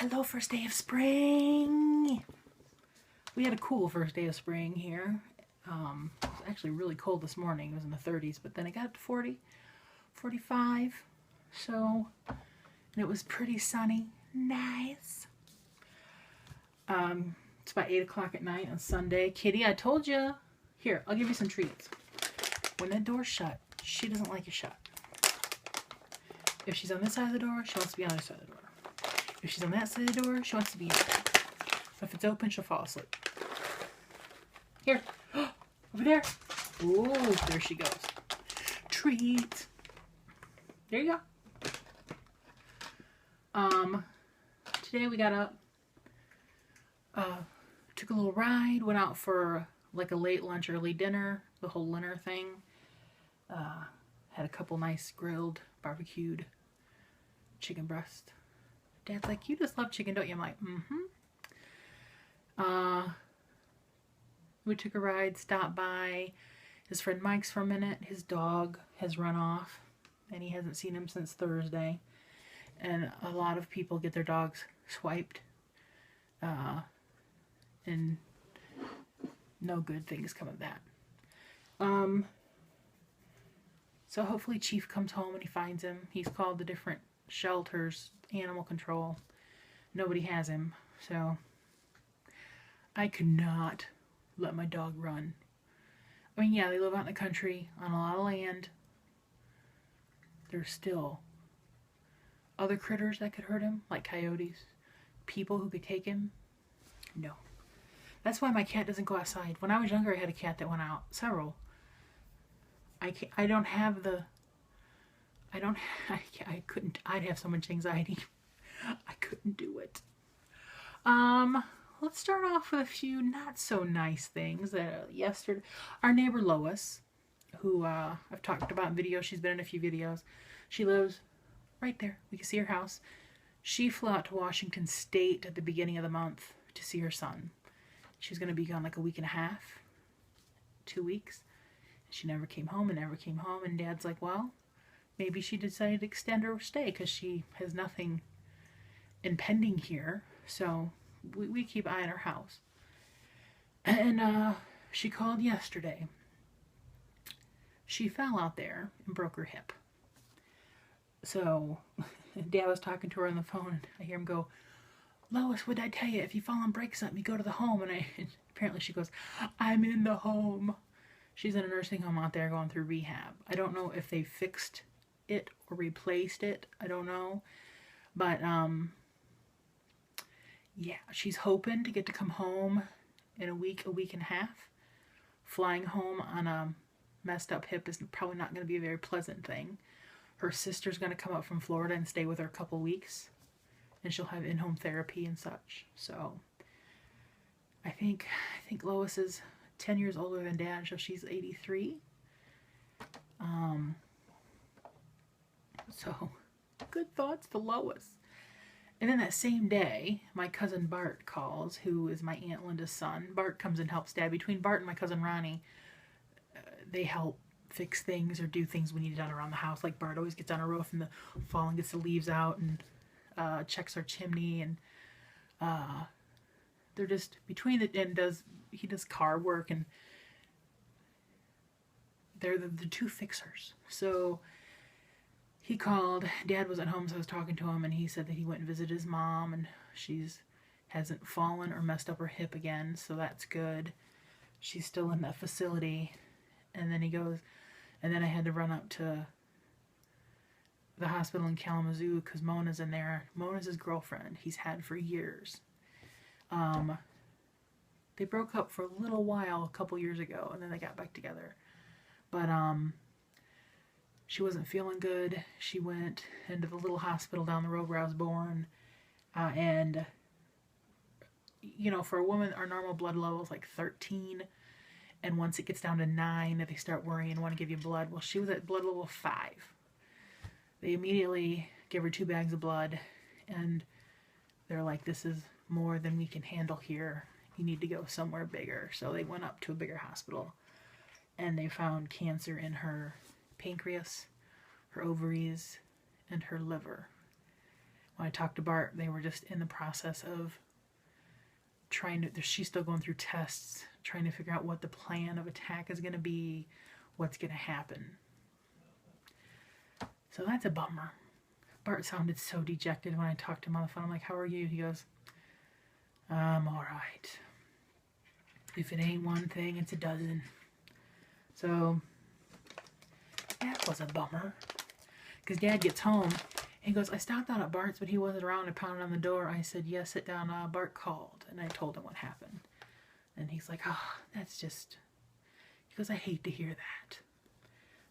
Hello, first day of spring. We had a cool first day of spring here. It was actually really cold this morning. It was in the 30s, but then it got up to 40, 45. So, and it was pretty sunny. Nice. It's about 8 o'clock at night on Sunday. Kitty, I told you. Here, I'll give you some treats. When that door's shut, she doesn't like it shut. If she's on this side of the door, she wants to be on the other side of the door. If she's on that side of the door, she wants to be in there. If it's open, she'll fall asleep. Here. Over there. Ooh, there she goes. Treat. There you go. Today we got up. Took a little ride. Went out for like a late lunch, early dinner. The whole dinner thing. Had a couple nice grilled, barbecued chicken breast. Dad's like, you just love chicken, don't you? I'm like, we took a ride, stopped by his friend Mike's for a minute. His dog has run off, and he hasn't seen him since Thursday. And a lot of people get their dogs swiped, and no good things come of that. So hopefully Chief comes home and he finds him. He's called the different shelters, animal control. Nobody has him, so I could not let my dog run. I mean, yeah, they live out in the country on a lot of land. There's still other critters that could hurt him, like coyotes. People who could take him. No. That's why my cat doesn't go outside. When I was younger, I had a cat that went out. Several. I don't have the... I couldn't. I'd have so much anxiety. I couldn't do it. Let's start off with a few not so nice things. Yesterday, our neighbor Lois, who I've talked about in videos, she's been in a few videos. She lives right there. We can see her house. She flew out to Washington State at the beginning of the month to see her son. She was going to be gone like a week and a half, 2 weeks. She never came home and never came home. And Dad's like, well, maybe she decided to extend her stay because she has nothing impending here. So we keep eyeing her house. And she called yesterday. She fell out there and broke her hip. So Dad was talking to her on the phone, and I hear him go, Lois, what'd I tell you? If you fall and break something, you go to the home. And apparently she goes, I'm in the home. She's in a nursing home out there going through rehab. I don't know if they fixed it or replaced it. I don't know. But, yeah, she's hoping to get to come home in a week and a half. Flying home on a messed up hip is probably not going to be a very pleasant thing. Her sister's going to come up from Florida and stay with her a couple weeks. And she'll have in-home therapy and such. So, I think Lois is 10 years older than Dad, so she's 83. So, good thoughts for Lois. And then that same day, my cousin Bart calls, who is my Aunt Linda's son. Bart comes and helps Dad. Between Bart and my cousin Ronnie, they help fix things or do things we need done around the house. Like Bart always gets on a roof in the fall and gets the leaves out and checks our chimney, and they're just between it, and he does car work, and they're the two fixers. So he called. Dad was at home, so I was talking to him, and he said that he went and visited his mom, and hasn't fallen or messed up her hip again, so that's good. She's still in that facility. And then he goes, and then I had to run up to the hospital in Kalamazoo because Mona's in there. Mona's his girlfriend. He's had for years. They broke up for a little while a couple years ago, and then they got back together. But she wasn't feeling good. She went into the little hospital down the road where I was born, and you know, for a woman, our normal blood level is like 13, and once it gets down to 9, they start worrying and want to give you blood. Well, she was at blood level 5. They immediately give her 2 bags of blood, and they're like, this is more than we can handle here. You need to go somewhere bigger. So they went up to a bigger hospital, and they found cancer in her pancreas, her ovaries, and her liver. when I talked to Bart, they were just in the process of trying to, she's still going through tests, trying to figure out what the plan of attack is going to be, what's going to happen. So that's a bummer. Bart sounded so dejected when I talked to him on the phone. I'm like, how are you? He goes, I'm all right. If it ain't one thing, it's a dozen. So that was a bummer. Because Dad gets home and he goes, I stopped out at Bart's, but he wasn't around. I pounded on the door. I said, yes, sit down. Bart called. And I told him what happened. And he's like, oh, that's just... He goes, I hate to hear that.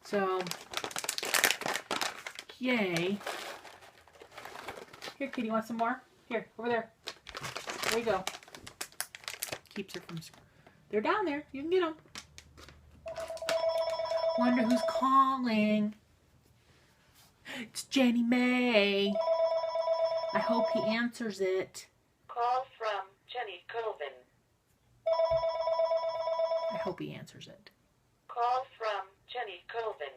So, yay. Here, kitty, want some more? Here, over there. There you go. Keeps her from... They're down there. You can get them. Wonder who's calling. It's Jenny May. I hope he answers it. Call from Jenny Colvin. I hope he answers it. Call from Jenny Colvin.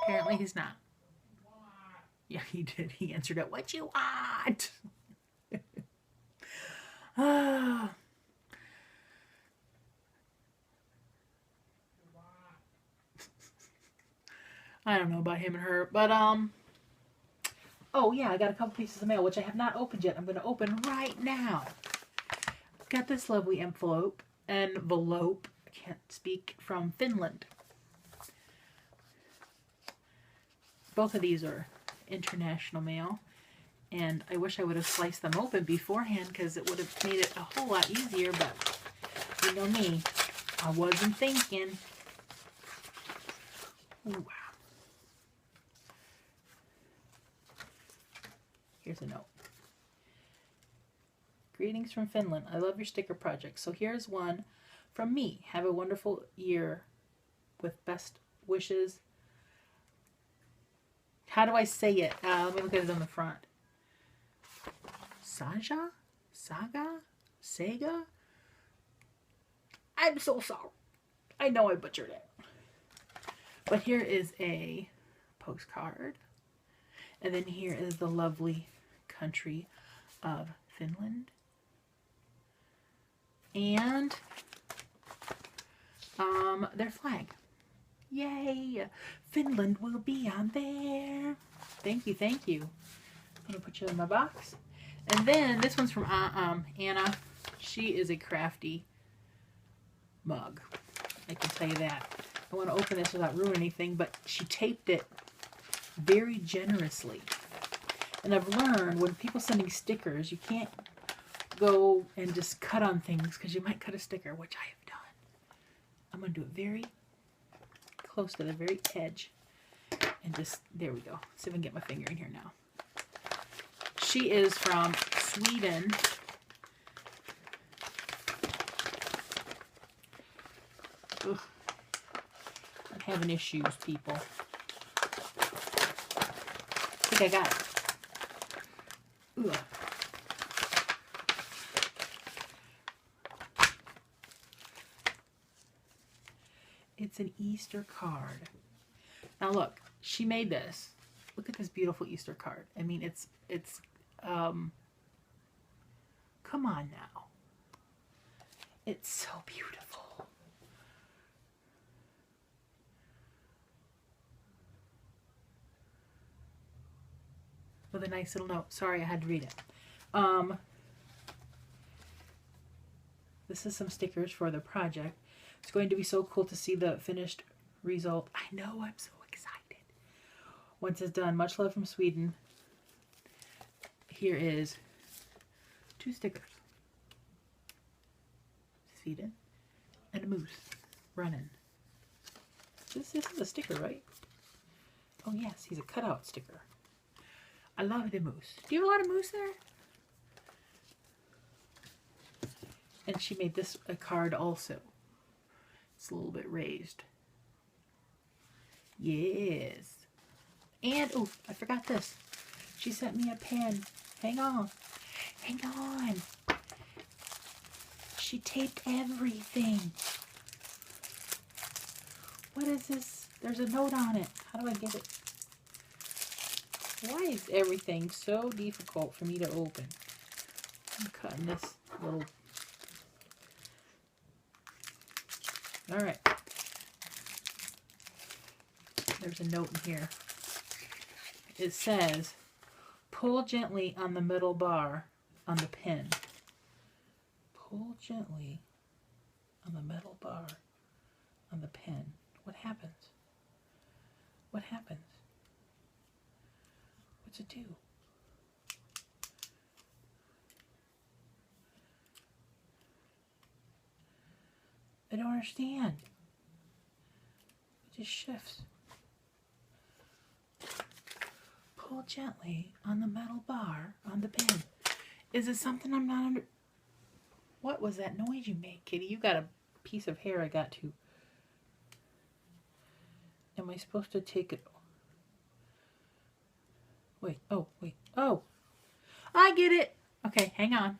Apparently he's not. Yeah, he did. He answered it. What you want? Ah. I don't know about him and her, but oh yeah, I got a couple pieces of mail which I have not opened yet. I'm going to open right now. Got this lovely envelope. I can't speak, from Finland. Both of these are international mail, and I wish I would have sliced them open beforehand because it would have made it a whole lot easier, but you know me, I wasn't thinking. Ooh. Here's a note. Greetings from Finland. I love your sticker project. So here's one from me. Have a wonderful year with best wishes. How do I say it? Let me look at it on the front. Saga? Sega? I'm so sorry. I know I butchered it. But here is a postcard. And then here is the lovely country of Finland. And their flag. Yay! Finland will be on there. Thank you, thank you. I'm going to put you in my box. And then this one's from Anna. She is a crafty mug. I can tell you that. I want to open this without ruining anything, but she taped it very generously. And I've learned when people sending stickers, you can't go and just cut on things because you might cut a sticker, which I have done. I'm going to do it very close to the very edge. And just, there we go. See if I can get my finger in here now. She is from Sweden. Ugh. I'm having issues, people. I think I got it. Ugh. It's an Easter card. Now look, she made this. Look at this beautiful Easter card. I mean, it's come on now. It's so beautiful. With a nice little note. Sorry, I had to read it. This is some stickers for the project. It's going to be so cool to see the finished result. I know, I'm so excited. Once it's done, much love from Sweden. Here is 2 stickers. Sweden and a moose running. This is a sticker, right? Oh yes, he's a cutout sticker. I love the moose. Do you have a lot of moose there? And she made this a card also. It's a little bit raised. Yes. And, oh, I forgot this. She sent me a pen. Hang on. Hang on. She taped everything. What is this? There's a note on it. How do I get it? Why is everything so difficult for me to open? I'm cutting this little... Alright. There's a note in here. It says, pull gently on the middle bar on the pen. Pull gently on the metal bar on the pen. What happens? What happens? What's it do? I don't understand. It just shifts. Pull gently on the metal bar on the pen. Is it something I'm not under... What was that noise you made, Kitty? You got a piece of hair I got to... Am I supposed to take it... Wait, oh, wait, oh! I get it! Okay, hang on.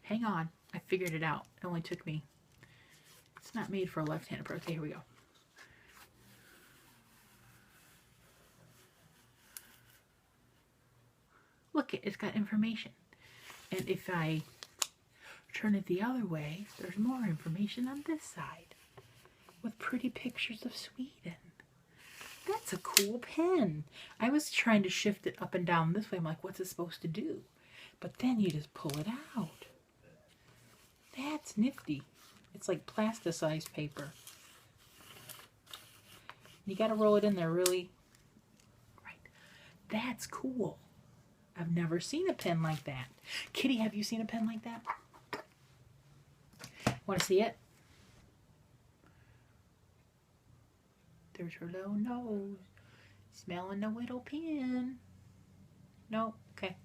Hang on. I figured it out. It only took me... It's not made for a left-handed person. Okay, here we go. Look, it's got information. And if I turn it the other way, there's more information on this side. With pretty pictures of Sweden. That's a cool pen. I was trying to shift it up and down this way. I'm like, what's it supposed to do? But then you just pull it out. That's nifty. It's like plasticized paper. You got to roll it in there really right. That's cool. I've never seen a pen like that. Kitty, have you seen a pen like that? Want to see it? There's her little nose. Smelling the little pen. No? Okay.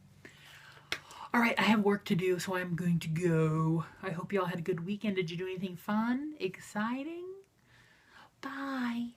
Alright, I have work to do, so I'm going to go. I hope y'all had a good weekend. Did you do anything fun? Exciting? Bye.